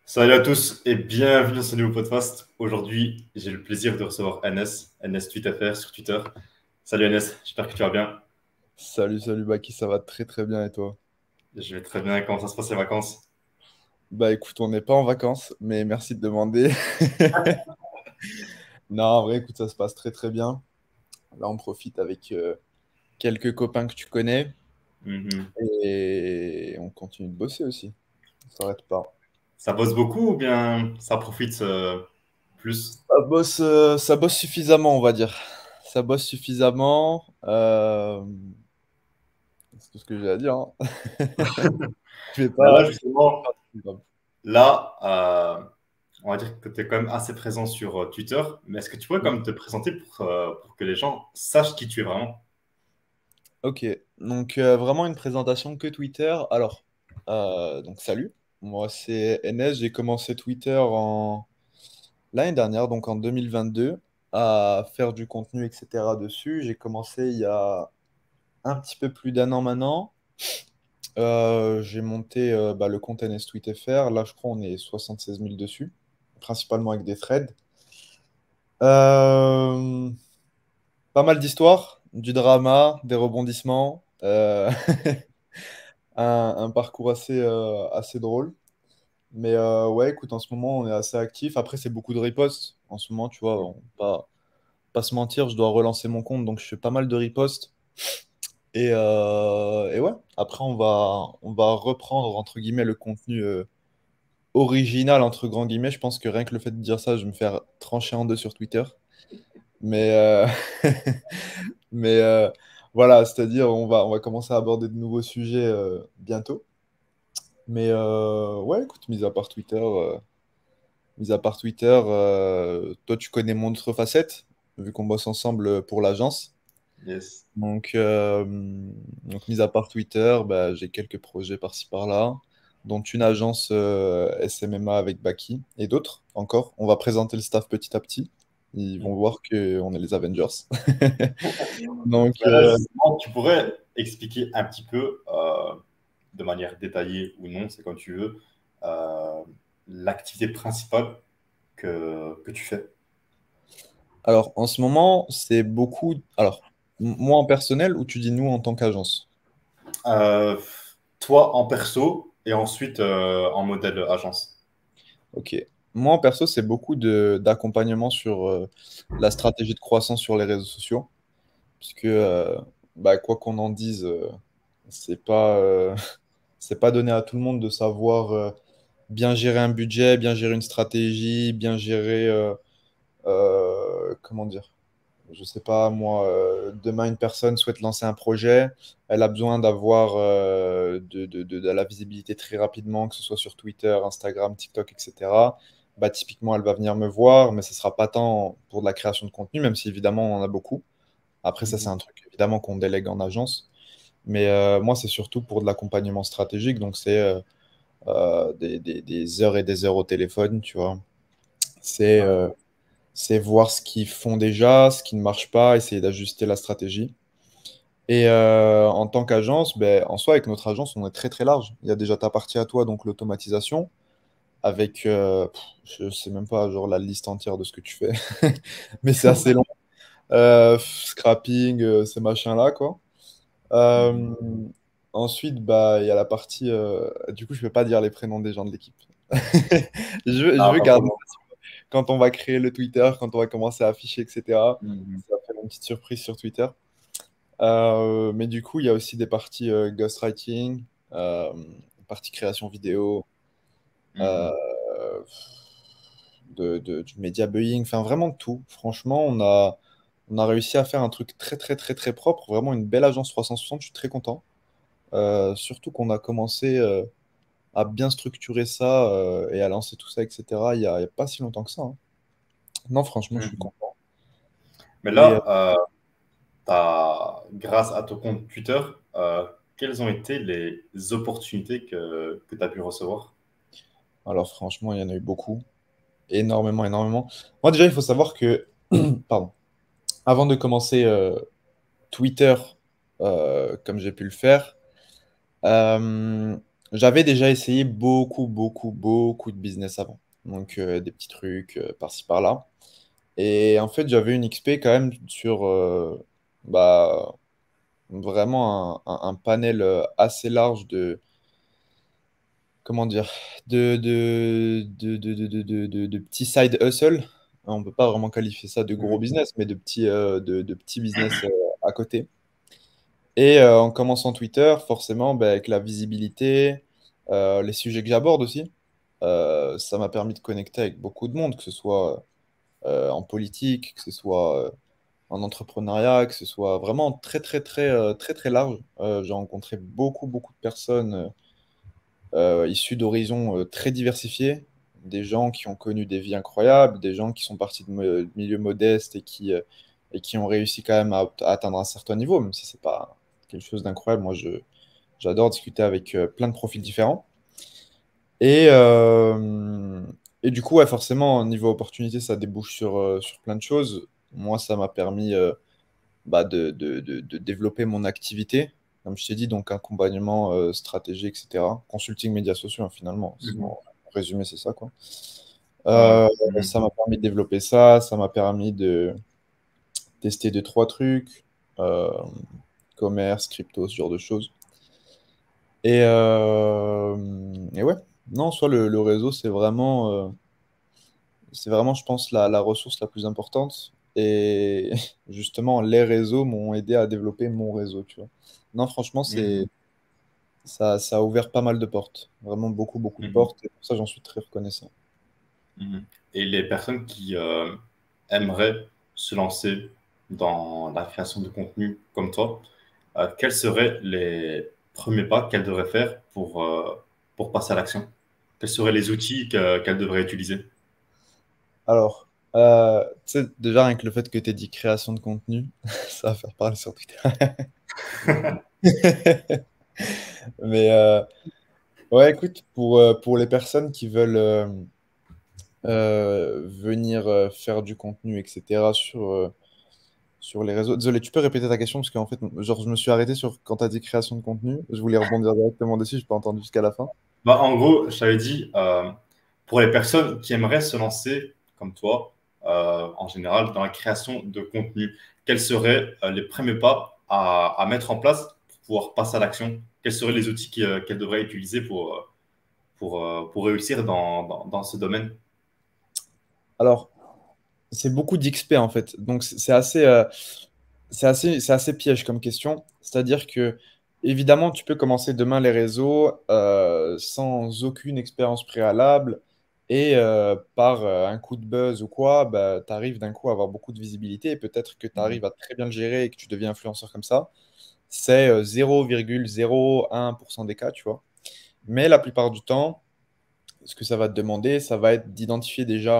Salut à tous et bienvenue dans ce nouveau podcast. Aujourd'hui, j'ai le plaisir de recevoir NS TweetFR sur Twitter. Salut NS, j'espère que tu vas bien. Salut Baki, ça va très très bien et toi? Je vais très bien. Comment ça se passe les vacances? Bah écoute, on n'est pas en vacances, mais merci de demander. Non, en vrai, écoute, ça se passe très très bien. Là, on profite avec quelques copains que tu connais Mhm. et on continue de bosser aussi. On s'arrête pas. Ça bosse beaucoup ou bien ça profite plus? Ça bosse suffisamment, on va dire. Ça bosse suffisamment. C'est tout ce que j'ai à dire, hein. Je vais Bah pas. là, justement, là, on va dire que tu es quand même assez présent sur Twitter, mais est-ce que tu pourrais quand même te présenter pour que les gens sachent qui tu es vraiment? Ok, donc vraiment une présentation que Twitter. Alors, donc salut, moi c'est NS, j'ai commencé Twitter l'année dernière, donc en 2022, à faire du contenu, etc. dessus. J'ai commencé il y a un petit peu plus d'un an maintenant. J'ai monté le compte NS Là, je crois on est 76 000 dessus, principalement avec des threads. Euh, Pas mal d'histoires, du drama, des rebondissements. Un parcours assez drôle. Mais ouais, écoute, en ce moment, on est assez actif. Après, c'est beaucoup de reposts. En ce moment, tu vois, pas se mentir, je dois relancer mon compte, donc je fais pas mal de reposts. Et ouais, après, on va reprendre, entre guillemets, le contenu original, entre grands guillemets. Je pense que rien que le fait de dire ça, je vais me faire trancher en deux sur Twitter. Mais, mais voilà, c'est-à-dire, on va commencer à aborder de nouveaux sujets bientôt. Mais ouais, écoute, toi, tu connais mon autre facette, vu qu'on bosse ensemble pour l'agence. Yes. Donc, mis à part Twitter, bah, j'ai quelques projets par-ci par-là, dont une agence SMMA avec Baki et d'autres encore. On va présenter le staff petit à petit. Ils vont voir qu'on est les Avengers. Donc, Bah là, justement, tu pourrais expliquer un petit peu, de manière détaillée ou non, c'est comme tu veux, euh, l'activité principale que tu fais. alors, en ce moment, c'est beaucoup. Alors, moi en personnel, ou tu dis nous en tant qu'agence? Euh, Toi en perso et ensuite en modèle agence. Ok. Moi, en perso, c'est beaucoup d'accompagnement sur la stratégie de croissance sur les réseaux sociaux. Puisque, bah, quoi qu'on en dise, c'est pas, c'est pas donné à tout le monde de savoir bien gérer un budget, bien gérer une stratégie, bien gérer, comment dire, je sais pas, moi, demain, une personne souhaite lancer un projet, elle a besoin d'avoir de la visibilité très rapidement, que ce soit sur Twitter, Instagram, TikTok, etc. Bah, typiquement, elle va venir me voir, mais ce sera pas tant pour de la création de contenu, même si évidemment, on en a beaucoup. Après, ça, c'est Mhm. un truc évidemment qu'on délègue en agence. Mais moi, c'est surtout pour de l'accompagnement stratégique. Donc, c'est des heures et des heures au téléphone, tu vois. C'est Ouais. euh, c'est voir ce qu'ils font déjà, ce qui ne marche pas, essayer d'ajuster la stratégie. Et en tant qu'agence, ben, en soi, avec notre agence, on est très très large. Il y a déjà ta partie à toi, donc l'automatisation, avec, je sais même pas, genre la liste entière de ce que tu fais, mais c'est assez long. Scrapping, ces machins-là, quoi. Mhm. Euh, Ensuite, bah, il y a la partie. Du coup, je ne vais pas dire les prénoms des gens de l'équipe. Je Ah, veux pas de garder problème. quand on va créer le Twitter, quand on va commencer à afficher, etc. Mhm. Ça va faire une petite surprise sur Twitter. Mais du coup, il y a aussi des parties ghostwriting, partie création vidéo, euh, Mhm. du media buying, enfin vraiment de tout. Franchement, on a réussi à faire un truc très, très, très, très propre. Vraiment une belle agence 360. Je suis très content. Surtout qu'on a commencé à bien structurer ça et à lancer tout ça, etc. Il y a pas si longtemps que ça, hein. Non, franchement, je suis Mhm. content. Mais Et là, grâce à ton compte Twitter, quelles ont été les opportunités que tu as pu recevoir? alors, franchement, il y en a eu beaucoup. Énormément, énormément. Moi, déjà, il faut savoir que, pardon, avant de commencer Twitter, comme j'ai pu le faire, j'avais déjà essayé beaucoup, beaucoup, beaucoup de business avant. Donc, des petits trucs par-ci, par-là. Et en fait, j'avais une XP quand même sur bah, vraiment un panel assez large de, comment dire, de petits side hustle. On ne peut pas vraiment qualifier ça de gros Mhm. business, mais de petits business à côté. Et en commençant Twitter, forcément, bah, avec la visibilité, les sujets que j'aborde aussi, ça m'a permis de connecter avec beaucoup de monde, que ce soit en politique, que ce soit en entrepreneuriat, que ce soit vraiment très, très, très, très, très large. J'ai rencontré beaucoup, beaucoup de personnes issus d'horizons très diversifiés, des gens qui ont connu des vies incroyables, des gens qui sont partis de milieux modestes et qui ont réussi quand même à atteindre un certain niveau, même si c'est pas quelque chose d'incroyable. Moi, j'adore discuter avec plein de profils différents. Et, euh, et du coup, ouais, forcément, niveau opportunité, ça débouche sur plein de choses. Moi, ça m'a permis bah, de développer mon activité. Comme je t'ai dit, donc accompagnement, stratégie, etc. Consulting médias sociaux, hein, finalement. Mhm. En résumé, c'est ça, quoi. Ouais. Euh, Mhm. Ça m'a permis de développer ça, ça m'a permis de tester deux, trois trucs, euh, commerce, crypto, ce genre de choses. Et ouais, non, soit le réseau, c'est vraiment, je pense, la ressource la plus importante. Et justement, les réseaux m'ont aidé à développer mon réseau, tu vois. Non, franchement, Mhm. ça a ouvert pas mal de portes. Vraiment beaucoup, beaucoup de Mhm. portes. Et pour ça, j'en suis très reconnaissant. Mhm. Et les personnes qui aimeraient se lancer dans la création de contenu comme toi, quels seraient les premiers pas qu'elles devraient faire pour passer à l'action? Quels seraient les outils qu'elles devraient utiliser? Alors, tu sais, déjà, rien que le fait que tu aies dit création de contenu, ça va faire parler sur Twitter. Mais ouais, écoute, pour les personnes qui veulent venir faire du contenu, etc., sur les réseaux. Désolé, tu peux répéter ta question parce qu'en fait, genre, je me suis arrêté sur quand tu as dit création de contenu. Je voulais rebondir directement dessus, je n'ai pas entendu jusqu'à la fin. Bah, en gros, je t'avais dit, pour les personnes qui aimeraient se lancer comme toi, en général, dans la création de contenu, quels seraient les premiers pas à mettre en place pour pouvoir passer à l'action? Quels seraient les outils qu'elles devraient utiliser pour réussir dans ce domaine? Alors, c'est beaucoup d'XP en fait. Donc, c'est assez piège comme question. C'est-à-dire que, évidemment, tu peux commencer demain les réseaux sans aucune expérience préalable et par un coup de buzz ou quoi, bah, tu arrives d'un coup à avoir beaucoup de visibilité et peut-être que tu Mhm. arrives à très bien le gérer et que tu deviens influenceur comme ça. C'est 0,01% des cas, tu vois. Mais la plupart du temps, ce que ça va te demander, ça va être d'identifier déjà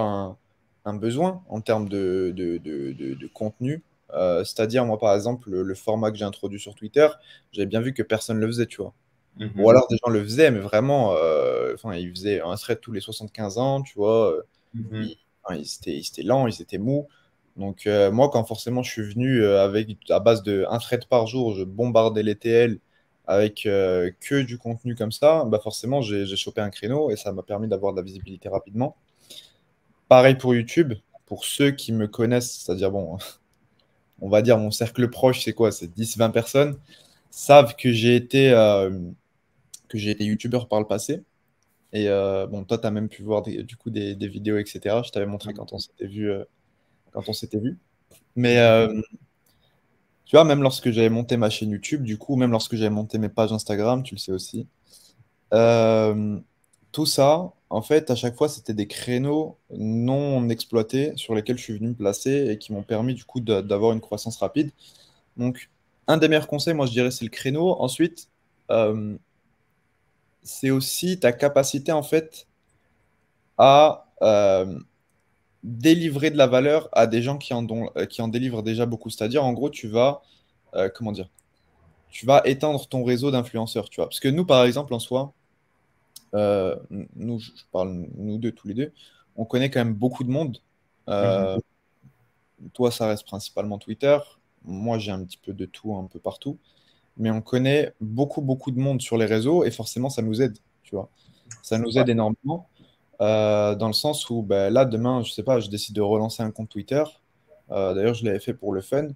un besoin en termes de contenu. C'est-à-dire, moi, par exemple, le format que j'ai introduit sur Twitter, j'avais bien vu que personne ne le faisait, tu vois. Ou Mhm. alors des gens le faisaient, mais vraiment, enfin, ils faisaient un thread tous les 75 ans, tu vois. Mhm. Ils, enfin, ils étaient lents, ils étaient mous. Donc, moi, quand forcément je suis venu avec, à base de un thread par jour, je bombardais les TL avec que du contenu comme ça, bah forcément, j'ai chopé un créneau et ça m'a permis d'avoir de la visibilité rapidement. Pareil pour YouTube, pour ceux qui me connaissent, c'est-à-dire, bon, on va dire mon cercle proche, c'est quoi? C'est 10 20 personnes, savent que j'ai été YouTubeur par le passé. Et bon, toi, tu as même pu voir du coup des vidéos, etc. Je t'avais montré quand on s'était vu. Quand on s'était vu. Mais Mhm. tu vois, même lorsque j'avais monté ma chaîne YouTube, du coup, même lorsque j'avais monté mes pages Instagram, tu le sais aussi, euh, tout ça, en fait, à chaque fois, c'était des créneaux non exploités sur lesquels je suis venu me placer et qui m'ont permis, du coup, d'avoir une croissance rapide. Donc, un des meilleurs conseils, moi, je dirais, c'est le créneau. Ensuite, euh, c'est aussi ta capacité, en fait, à délivrer de la valeur à des gens qui en délivrent déjà beaucoup. C'est-à-dire, en gros, comment dire, tu vas étendre ton réseau d'influenceurs, tu vois. Parce que nous, par exemple, en soi, nous, je parle nous deux, tous les deux, on connaît quand même beaucoup de monde. Mhm. Euh, Toi, ça reste principalement Twitter. Moi, j'ai un petit peu de tout, un peu partout. mais on connaît beaucoup, beaucoup de monde sur les réseaux et forcément, ça nous aide, tu vois. Ça C'est nous ça. aide énormément dans le sens où ben, là, demain, je sais pas, je décide de relancer un compte Twitter. D'ailleurs, je l'avais fait pour le fun.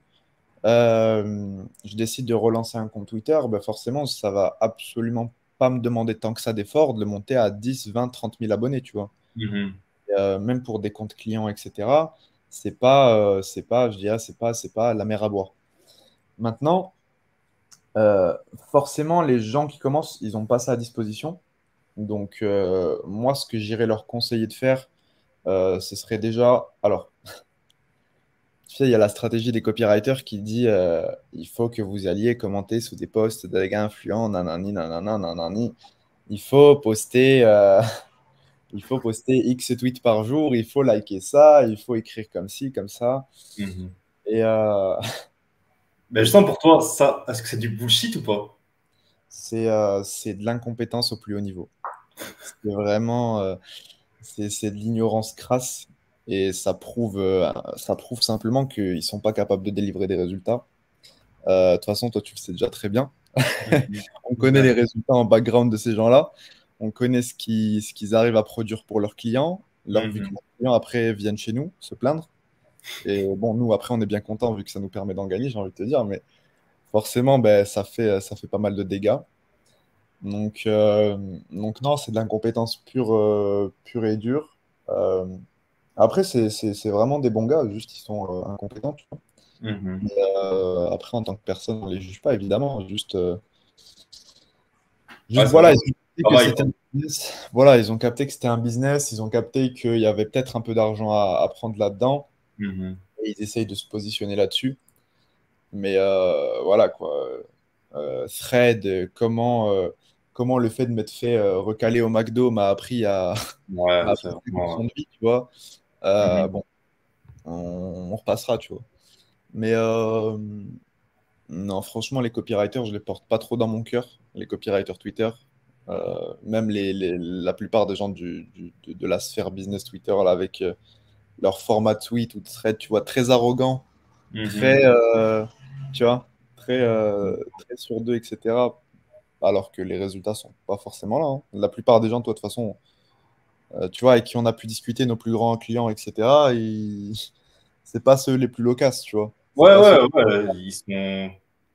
Je décide de relancer un compte Twitter, ben forcément, ça va absolument pas me demander tant que ça d'effort de le monter à 10, 20, 30 000 abonnés, tu vois. Mhm. Même pour des comptes clients, etc., je dirais, c'est pas la mer à boire. Maintenant, forcément, les gens qui commencent, ils n'ont pas ça à disposition. Donc, moi, ce que j'irais leur conseiller de faire, ce serait déjà, alors, tu sais, il y a la stratégie des copywriters qui dit il faut que vous alliez commenter sous des posts de gars influents, nanani, nanana, nanani. Il faut poster, il faut poster X tweets par jour, il faut liker ça, il faut écrire comme ci, comme ça. Mhm. Et Mais justement, pour toi, ça, est-ce que c'est du bullshit ou pas? c'est de l'incompétence au plus haut niveau. C'est vraiment, c'est de l'ignorance crasse et ça prouve simplement qu'ils sont pas capables de délivrer des résultats. De toute façon, toi, tu le sais déjà très bien. Mhm. On connaît les résultats en background de ces gens-là. On connaît ce qu'ils arrivent à produire pour leurs clients. Vu que Mhm. leurs clients, après, viennent chez nous se plaindre. Et bon, nous, après, on est bien contents vu que ça nous permet d'en gagner, j'ai envie de te dire. Mais forcément, ben, ça fait pas mal de dégâts. Donc, euh, donc non, c'est de l'incompétence pure et dure. Euh, Après, c'est vraiment des bons gars, juste ils sont incompétents, tu vois. Mhm. Après, en tant que personne, on les juge pas, évidemment. Ouais, Juste c'est voilà, ils vraiment ont capté que travail, c'était quoi. un business. Voilà, ils ont capté que c'était un business, ils ont capté qu'il y avait peut-être un peu d'argent à prendre là-dedans, Mhm. et ils essayent de se positionner là-dessus. Mais voilà, quoi. Thread, comment le fait de m'être fait recaler au McDo m'a appris à, Ouais, m'a c'est appris 5 leçons vraiment. de vie, tu vois. Mhm. Bon, on repassera, tu vois. Mais non, franchement, les copywriters, je les porte pas trop dans mon cœur, les copywriters Twitter. Même la plupart des gens de la sphère business Twitter, là, avec leur format tweet ou thread, tu vois, très arrogant, Mhm. très, tu vois, très sur deux, etc. Alors que les résultats sont pas forcément là, hein. La plupart des gens, toi, de toute façon, tu vois, avec qui on a pu discuter, nos plus grands clients, etc., c'est pas ceux les plus loquaces, tu vois. C'est Ouais, pas ceux. ouais, ouais, ils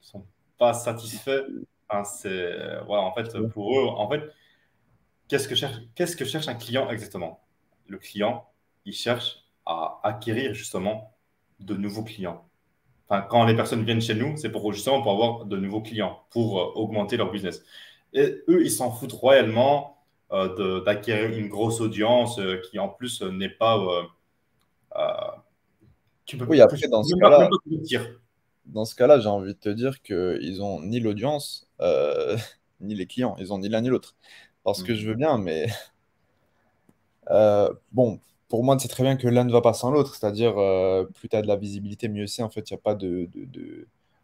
sont pas satisfaits. Enfin, ouais, en fait, pour eux, en fait, qu'est-ce que cherche un client exactement? Le client, il cherche à acquérir justement de nouveaux clients. Enfin, quand les personnes viennent chez nous, c'est pour justement pour avoir de nouveaux clients, pour augmenter leur business. Et eux, ils s'en foutent royalement d'acquérir une grosse audience qui en plus n'est pas, euh, Oui, que après, tu peux même pas dire. dans ce cas-là, j'ai envie de te dire qu'ils ont ni l'audience, ni les clients. Ils ont ni l'un ni l'autre. Parce que je veux bien, mais bon, pour moi, c'est très bien que l'un ne va pas sans l'autre. C'est-à-dire, plus tu as de la visibilité, mieux c'est. En fait, il n'y a pas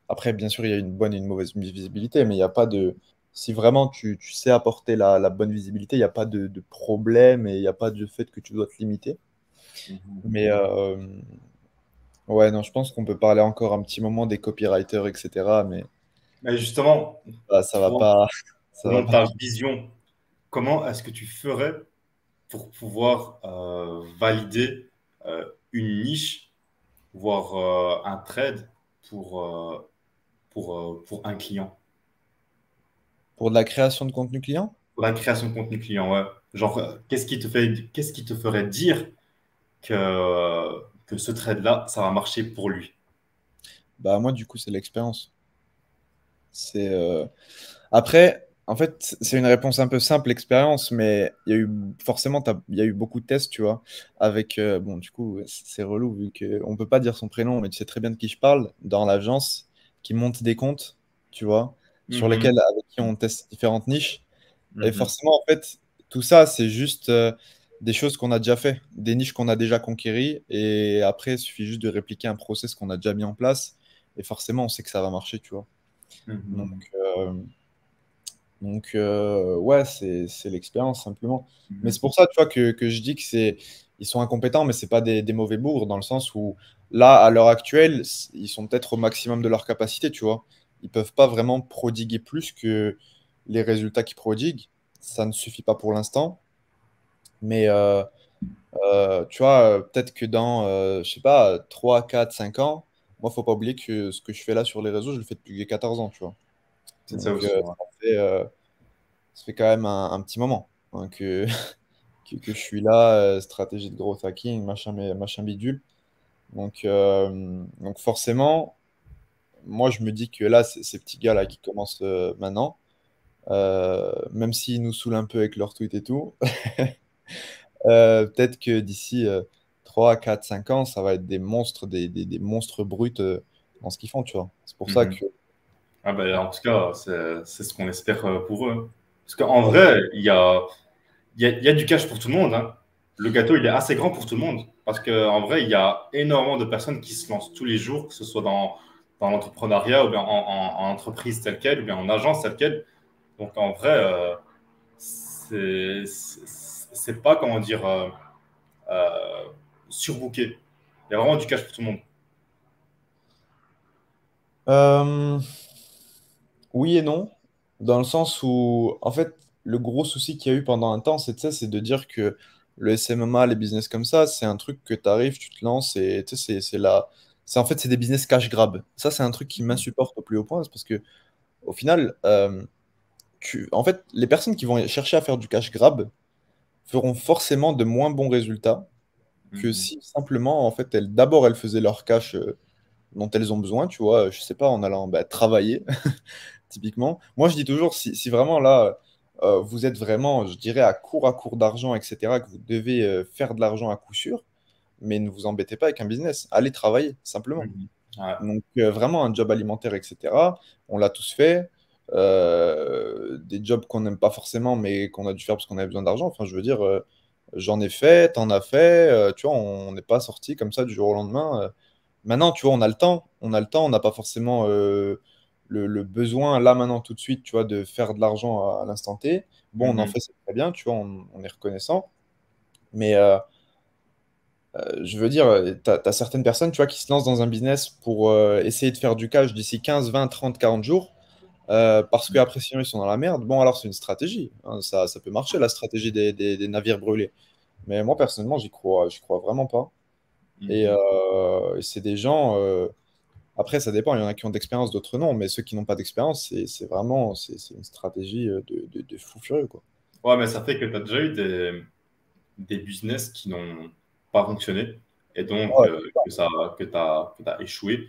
Après, bien sûr, il y a une bonne et une mauvaise visibilité, mais il n'y a pas de. Si vraiment tu sais apporter la bonne visibilité, il n'y a pas de problème et il n'y a pas de fait que tu dois te limiter. Mhm. Mais ouais, non, je pense qu'on peut parler encore un petit moment des copywriters, etc. Mais Mais justement, ça va toi, pas. Ça va selon pas. ta vision, comment est-ce que tu ferais pour pouvoir valider une niche, voire un trade pour un client? Pour de la création de contenu client? Pour la création de contenu client, ouais. Genre, qu'est-ce qui te ferait dire que ce trade-là, ça va marcher pour lui? Bah, moi, du coup, c'est l'expérience. C'est Après, en fait, c'est une réponse un peu simple, l'expérience, mais il y a eu forcément, il y a eu beaucoup de tests, tu vois, avec, bon, du coup, c'est relou, vu qu'on ne peut pas dire son prénom, mais tu sais très bien de qui je parle, dans l'agence, qui monte des comptes, tu vois, sur Mhm. lesquels, avec qui on teste différentes niches. Et Mhm. forcément, en fait, tout ça, c'est juste des choses qu'on a déjà fait, des niches qu'on a déjà conquéries, et après, il suffit juste de répliquer un process qu'on a déjà mis en place, et forcément, on sait que ça va marcher, tu vois. Donc, Mhm. euh, ouais, c'est l'expérience simplement. Mais Mhm. c'est pour ça, tu vois, que je dis ils sont incompétents, mais c'est pas des mauvais bourgs, dans le sens où là, à l'heure actuelle, ils sont peut-être au maximum de leur capacité, tu vois. ils peuvent pas vraiment prodiguer plus que les résultats qu'ils prodiguent. Ça ne suffit pas pour l'instant. Mais tu vois, peut-être que dans, je sais pas, 3 4 5 ans, moi, faut pas oublier que ce que je fais là sur les réseaux, je le fais depuis que j'ai 14 ans, tu vois. C'est ça Donc, aussi. Ouais. ça fait quand même un petit moment hein, que je suis là, stratégie de growth hacking, machin, machin bidule. Donc forcément, moi, je me dis que là, ces petits gars-là qui commencent maintenant, même s'ils nous saoulent un peu avec leurs tweets et tout, peut-être que d'ici 3, 4, 5 ans, ça va être des monstres, des monstres bruts dans ce qu'ils font, tu vois. C'est pour ça Mhm. que... Ah ben, en tout cas, c'est ce qu'on espère pour eux, hein. Parce qu'en Ouais, vrai, il y a du cash pour tout le monde, hein. Le gâteau, il est assez grand pour tout le monde. Parce qu'en vrai, il y a énormément de personnes qui se lancent tous les jours, que ce soit dans l'entrepreneuriat ou bien en entreprise telle quelle, ou bien en agence telle quelle. Donc en vrai, c'est pas, comment dire, euh, surbooké. Il y a vraiment du cash pour tout le monde. Euh, oui et non, dans le sens où, en fait, le gros souci qu'il y a eu pendant un temps, c'est de dire que le SMMA, les business comme ça, c'est un truc que tu arrives, tu te lances et tu sais, en fait, c'est des business cash grab. Ça, c'est un truc qui m'insupporte au plus haut point, c'est parce que, au final, en fait, les personnes qui vont chercher à faire du cash grab feront forcément de moins bons résultats que Mhm. si simplement, en fait, d'abord, elles faisaient leur cash dont elles ont besoin, tu vois, je sais pas, en allant bah, travailler, typiquement. Moi, je dis toujours, si vraiment là, vous êtes vraiment, je dirais, à court d'argent, etc., que vous devez faire de l'argent à coup sûr, mais ne vous embêtez pas avec un business. Allez travailler, simplement. Mhm. Ouais. Donc, vraiment, un job alimentaire, etc., on l'a tous fait. Des jobs qu'on n'aime pas forcément, mais qu'on a dû faire parce qu'on avait besoin d'argent. Enfin, je veux dire, j'en ai fait, t'en as fait. Tu vois, on n'est pas sorti comme ça du jour au lendemain. Maintenant, tu vois, on a le temps. On a le temps, on n'a pas forcément le besoin, là, maintenant, tout de suite, tu vois, de faire de l'argent à l'instant T. Bon, on en Mhm. fait, c'est très bien, tu vois, on est reconnaissant. Mais je veux dire, tu as certaines personnes, tu vois, qui se lancent dans un business pour essayer de faire du cash d'ici 15, 20, 30, 40 jours, parce qu'après, sinon, ils sont dans la merde. Bon, alors, c'est une stratégie, hein, ça peut marcher, la stratégie des navires brûlés. Mais moi, personnellement, j'y crois vraiment pas. Mhm. Et c'est des gens, après, ça dépend, il y en a qui ont d'expérience, d'autres non, mais ceux qui n'ont pas d'expérience, c'est vraiment, c'est une stratégie de fou furieux, quoi. Ouais, mais ça fait que tu as déjà eu des business qui n'ont pas fonctionné et donc Ouais. que t'as échoué.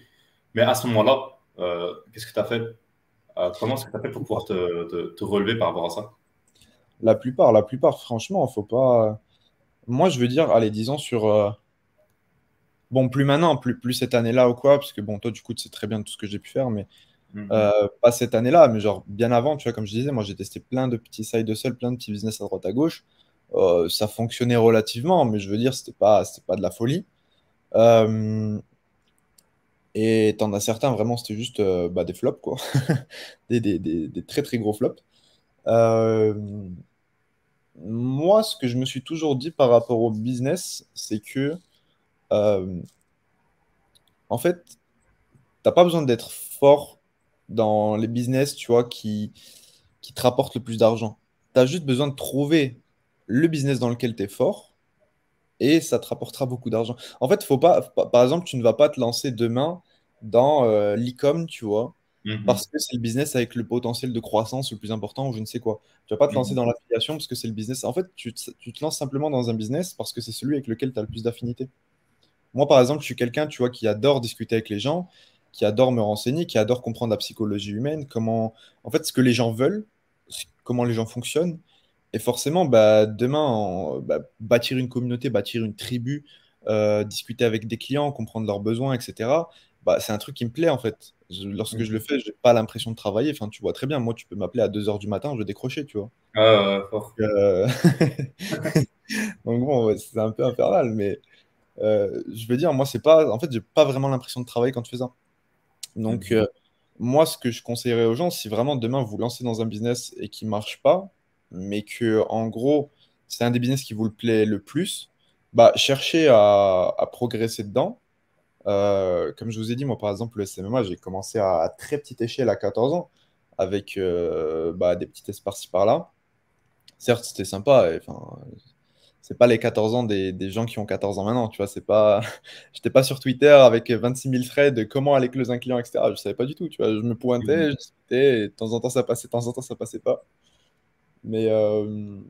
Mais à ce moment-là, qu'est-ce que tu as fait? Comment est-ce que tu as fait pour pouvoir te relever par rapport à ça? La plupart, franchement, faut pas. Moi, je veux dire, allez, disons sur. Bon, plus maintenant, plus cette année-là ou quoi, parce que bon, toi, du coup, tu sais très bien tout ce que j'ai pu faire, mais Mhm. pas cette année-là, mais genre bien avant, tu vois, comme je disais, moi, j'ai testé plein de petits side hustle, plein de petits business à droite à gauche. Ça fonctionnait relativement, mais je veux dire, c'était pas de la folie. Euh, et t'en as certains, vraiment, c'était juste bah, des flops, quoi. Des très, très gros flops. Euh, Moi, ce que je me suis toujours dit par rapport au business, c'est que, euh, en fait, t'as pas besoin d'être fort dans les business, tu vois, qui te rapportent le plus d'argent. Tu as juste besoin de trouver le business dans lequel tu es fort et ça te rapportera beaucoup d'argent. En fait, faut pas, par exemple, tu ne vas pas te lancer demain dans l'e-com, tu vois, Mhm. parce que c'est le business avec le potentiel de croissance le plus important ou je ne sais quoi. Tu vas pas te lancer Mhm. dans l'affiliation parce que c'est le business. En fait, tu te lances simplement dans un business parce que c'est celui avec lequel tu as le plus d'affinité. Moi, par exemple, je suis quelqu'un, tu vois, qui adore discuter avec les gens, qui adore me renseigner, qui adore comprendre la psychologie humaine, comment, en fait, ce que les gens veulent, comment les gens fonctionnent. Et forcément, bah, demain, bah, bâtir une communauté, bâtir une tribu, discuter avec des clients, comprendre leurs besoins, etc., bah, c'est un truc qui me plaît, en fait. Lorsque je le Mhm. fais, je n'ai pas l'impression de travailler. Enfin, tu vois très bien, moi, tu peux m'appeler à 2 heures du matin, je vais décrocher, tu vois. Fort. Euh, Donc bon, ouais, c'est un peu infernal, mais je veux dire, moi, c'est pas. En fait, j'ai pas vraiment l'impression de travailler quand je fais ça. Donc, Mhm. moi, ce que je conseillerais aux gens, si vraiment demain vous vous lancez dans un business et qui marche pas, mais que en gros, c'est un des business qui vous le plaît le plus, bah, cherchez à progresser dedans. Comme je vous ai dit, moi, par exemple, le SMA, j'ai commencé à très petite échelle à 14 ans, avec des petits tests par-ci par-là. Certes, c'était sympa. Enfin, c'est pas les 14 ans des gens qui ont 14 ans maintenant, tu vois. C'est pas... J'étais pas sur Twitter avec 26 000 threads de comment aller close un client, etc. Je savais pas du tout, tu vois. Je me pointais, Mhm. je discutais, et de temps en temps ça passait, de temps en temps ça passait pas. Mais, euh,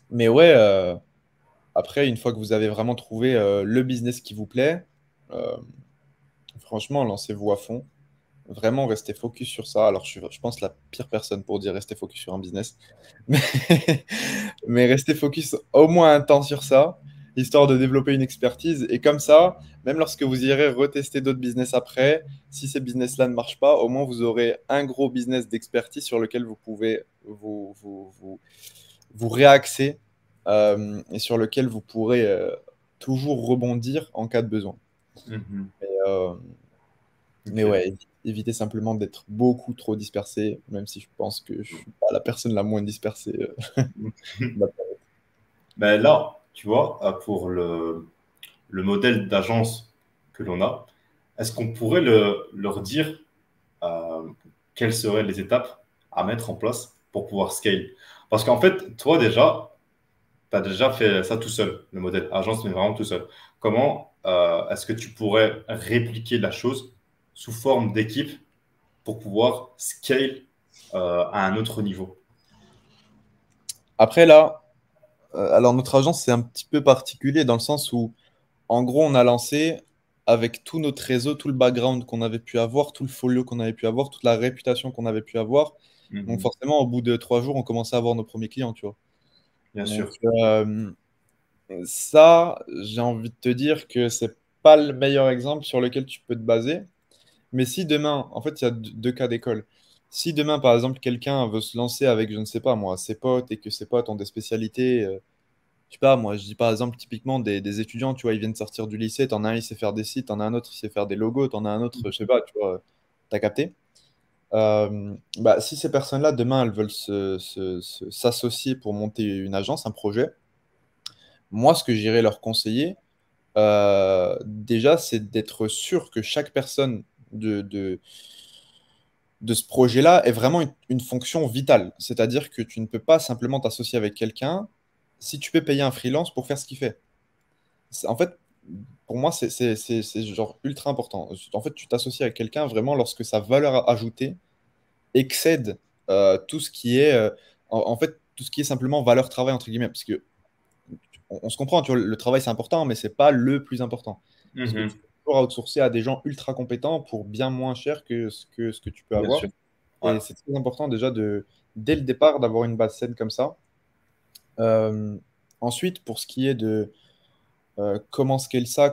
mais ouais, après, une fois que vous avez vraiment trouvé le business qui vous plaît, euh, franchement, lancez-vous à fond. Vraiment, restez focus sur ça. Alors, je pense la pire personne pour dire rester focus sur un business. Mais, mais restez focus au moins un temps sur ça, histoire de développer une expertise. Et comme ça, même lorsque vous irez retester d'autres business après, si ces business-là ne marchent pas, au moins vous aurez un gros business d'expertise sur lequel vous pouvez vous réaxer et sur lequel vous pourrez toujours rebondir en cas de besoin. Mhm. Et, euh, mais Ok. ouais, évitez simplement d'être beaucoup trop dispersé, même si je pense que je suis pas la personne la moins dispersée. De la planète. Ben là, tu vois, pour le modèle d'agence que l'on a, est-ce qu'on pourrait leur dire euh, quelles seraient les étapes à mettre en place pour pouvoir scale? Parce qu'en fait, toi déjà, tu as déjà fait ça tout seul, le modèle agence, mais vraiment tout seul. Comment est-ce que tu pourrais répliquer la chose sous forme d'équipe pour pouvoir scale à un autre niveau? Après là, alors notre agence c'est un petit peu particulier dans le sens où, en gros, on a lancé avec tout notre réseau, tout le background qu'on avait pu avoir, tout le folio qu'on avait pu avoir, toute la réputation qu'on avait pu avoir. Donc Mhm. forcément, au bout de 3 jours, on commençait à avoir nos premiers clients, tu vois. Bien Donc sûr. ça, j'ai envie de te dire que c'est pas le meilleur exemple sur lequel tu peux te baser. Mais si demain, en fait, il y a deux cas d'école. Si demain, par exemple, quelqu'un veut se lancer avec, je ne sais pas moi, ses potes et que ses potes ont des spécialités, je sais pas, moi, je dis par exemple typiquement des étudiants, tu vois, ils viennent sortir du lycée, t'en as un, il sait faire des sites, t'en as un autre, il sait faire des logos, t'en as un autre, je sais pas, tu vois, t'as capté. Si ces personnes-là, demain, elles veulent s'associer pour monter une agence, un projet, moi, ce que j'irais leur conseiller, déjà, c'est d'être sûr que chaque personne de ce projet-là est vraiment une fonction vitale. C'est-à-dire que tu ne peux pas simplement t'associer avec quelqu'un si tu peux payer un freelance pour faire ce qu'il fait. En fait, pour moi, c'est genre ultra important. En fait, tu t'associes avec quelqu'un vraiment lorsque sa valeur ajoutée excède tout ce qui est, en fait, tout ce qui est simplement valeur travail, entre guillemets. Parce que on se comprend, tu vois, le travail, c'est important, mais c'est pas le plus important. Parce que tu Mhm. peux toujours outsourcer à des gens ultra compétents pour bien moins cher que ce que tu peux Bien avoir. sûr. Ouais. Et c'est très important déjà dès le départ, d'avoir une base saine comme ça. Euh, Ensuite, pour ce qui est de comment scale ça,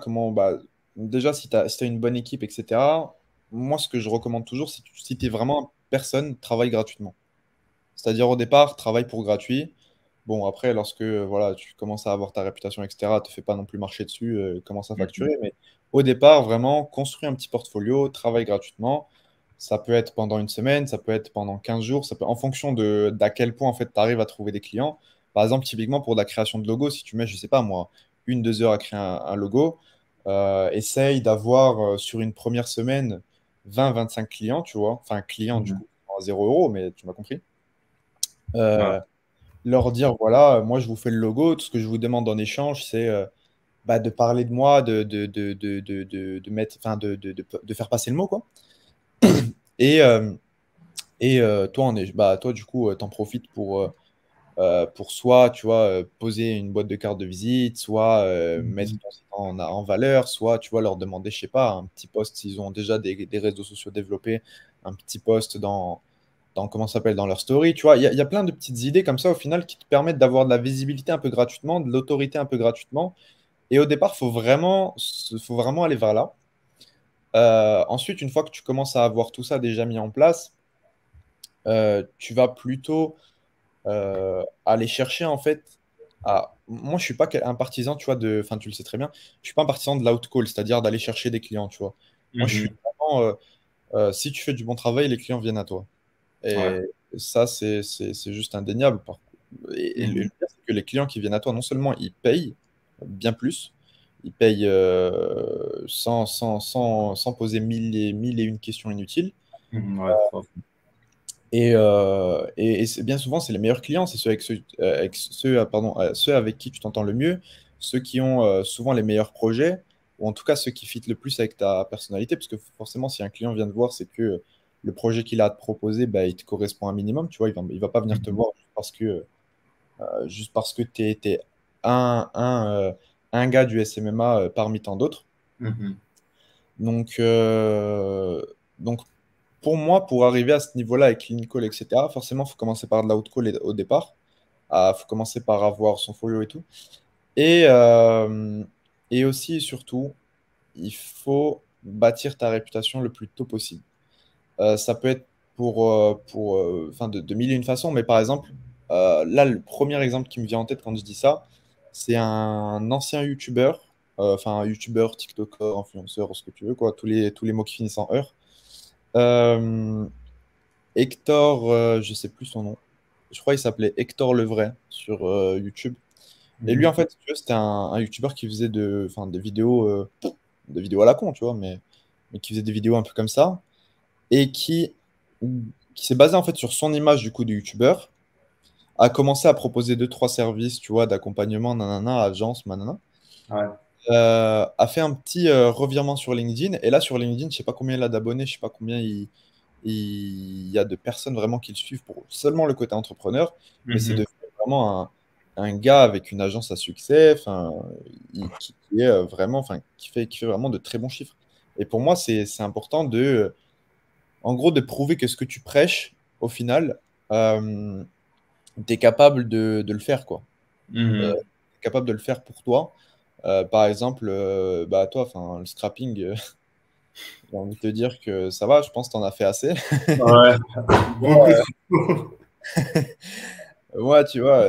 déjà, si tu as une bonne équipe, etc., moi, ce que je recommande toujours, si tu es vraiment personne, travaille gratuitement. C'est-à-dire au départ, travaille pour gratuit. Bon, après, lorsque voilà, tu commences à avoir ta réputation, etc., te fais pas non plus marcher dessus, commence à Mhm. facturer. Mais au départ, vraiment, construis un petit portfolio, travaille gratuitement. Ça peut être pendant une semaine, ça peut être pendant 15 jours, ça peut, en fonction d'à quel point en fait, tu arrives à trouver des clients. Par exemple, typiquement pour la création de logo, si tu mets, je sais pas moi, 1, 2 heures à créer un logo, essaye d'avoir sur une première semaine 20, 25 clients, tu vois. Enfin, clients du Mhm. coup, à 0 € mais tu m'as compris. Ouais. Euh, Leur dire, voilà, moi je vous fais le logo, tout ce que je vous demande en échange, c'est de parler de moi, de mettre, enfin, de faire passer le mot, quoi. Et, toi, toi, du coup, t'en profites pour soit, tu vois, poser une boîte de cartes de visite, soit mettre Mhm. ton site en valeur, soit, tu vois, leur demander, je sais pas, un petit post s'ils ont déjà des réseaux sociaux développés, un petit post comment ça s'appelle, dans leur story. Tu vois, il y a plein de petites idées comme ça au final qui te permettent d'avoir de la visibilité un peu gratuitement, de l'autorité un peu gratuitement. Et au départ, faut vraiment aller vers là. Ensuite, une fois que tu commences à avoir tout ça déjà mis en place, tu vas plutôt aller chercher en fait. Moi, je suis pas un partisan, tu vois, enfin, tu le sais très bien, je suis pas un partisan de l'outcall, c'est-à-dire d'aller chercher des clients, tu vois. Moi, je suis Mhm. vraiment, si tu fais du bon travail, les clients viennent à toi. Ouais. Et ça, c'est juste indéniable. Et le Mhm. pire, c'est que les clients qui viennent à toi, non seulement ils payent bien plus, ils payent sans poser mille et une questions inutiles. Ouais, fort. Et bien souvent, c'est les meilleurs clients, c'est ceux avec qui tu t'entends le mieux, ceux qui ont souvent les meilleurs projets, ou en tout cas ceux qui fitent le plus avec ta personnalité, parce que forcément, si un client vient te voir, c'est que le projet qu'il a à te proposer, bah, il te correspond un minimum, tu vois, il va pas venir te Mhm. voir juste parce que tu es un gars du SMMA parmi tant d'autres. Mhm. Donc, euh, donc pour moi, pour arriver à ce niveau-là avec l'in-call, etc., forcément, il faut commencer par de l'out-call au départ. Il faut commencer par avoir son folio et tout. Et, euh, et aussi et surtout, il faut bâtir ta réputation le plus tôt possible. Ça peut être enfin, de mille et une façons, mais par exemple, là, le premier exemple qui me vient en tête quand je dis ça, c'est un ancien YouTuber, enfin, un YouTuber, TikToker, influenceur, ce que tu veux, quoi, tous les mots qui finissent en heure. Euh, Hector, je sais plus son nom. Je crois qu'il s'appelait Hector Levray sur YouTube. Et lui, Mhm. en fait, si tu veux, c'était un YouTuber qui faisait enfin, des vidéos à la con, tu vois, mais qui faisait des vidéos un peu comme ça et qui s'est basé en fait sur son image du coup de YouTuber, a commencé à proposer deux, trois services, tu vois, d'accompagnement, nanana, agence, nanana. Ouais. A fait un petit revirement sur LinkedIn. Et là, sur LinkedIn, je sais pas combien il a d'abonnés, je sais pas combien il y a de personnes vraiment qui le suivent pour seulement le côté entrepreneur, mais c'est Mhm. devenu vraiment un gars avec une agence à succès, enfin, qui est vraiment, enfin, qui fait vraiment de très bons chiffres. Et pour moi, c'est important en gros, de prouver que ce que tu prêches, au final, tu es capable de le faire, quoi. Mhm. T'es capable de le faire pour toi. Par exemple, bah, toi, enfin, le scrapping, j'ai envie de te dire que ça va, je pense que tu en as fait assez. Ouais, beaucoup trop. Moi, tu vois,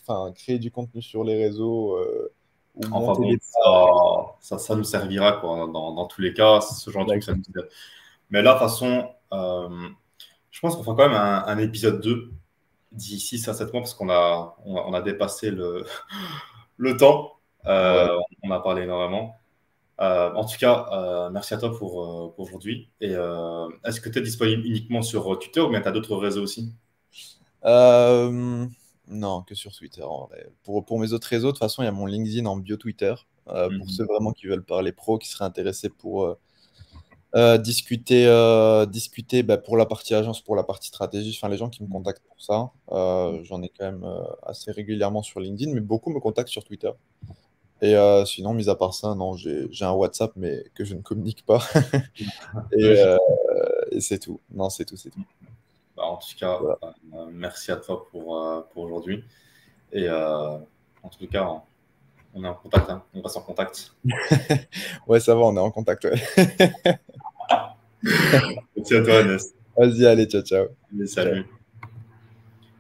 enfin, créer du contenu sur les réseaux ou Enfin monter bon, des pages. ça nous servira quoi. Dans tous les cas, ce genre de truc, ça nous sert. Mais là, de toute façon, je pense qu'on fera quand même un épisode 2 d'ici 6 à 7 mois parce qu'on a dépassé le temps. Ouais. On a parlé énormément. En tout cas, merci à toi pour aujourd'hui. Et est-ce que tu es disponible uniquement sur Twitter ou bien tu as d'autres réseaux aussi? Euh, non, que sur Twitter, en vrai. Pour mes autres réseaux, de toute façon, il y a mon LinkedIn en bio Twitter. Pour Mhm. ceux vraiment qui veulent parler pro, qui seraient intéressés pour discuter bah, pour la partie agence, pour la partie stratégie, enfin les gens qui me contactent pour ça, j'en ai quand même assez régulièrement sur LinkedIn, mais beaucoup me contactent sur Twitter. Et sinon, mis à part ça, non, j'ai un WhatsApp, mais que je ne communique pas. Et, Logique. euh, et c'est tout. Non, c'est tout, c'est tout. Bah, en tout cas, Voilà. merci à toi pour aujourd'hui. Et en tout cas, on est en contact, hein. On reste en contact. Ouais, ça va, on est en contact. Ouais. Merci à toi, Agnès. Vas-y, allez, ciao, ciao. Allez, Ciao. salut.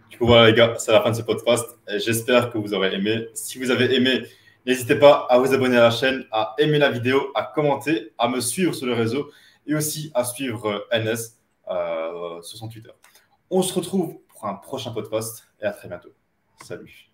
Du coup, voilà, les gars, c'est la fin de ce podcast. Et j'espère que vous aurez aimé. Si vous avez aimé, n'hésitez pas à vous abonner à la chaîne, à aimer la vidéo, à commenter, à me suivre sur le réseau et aussi à suivre NS sur son Twitter. On se retrouve pour un prochain podcast et à très bientôt. Salut.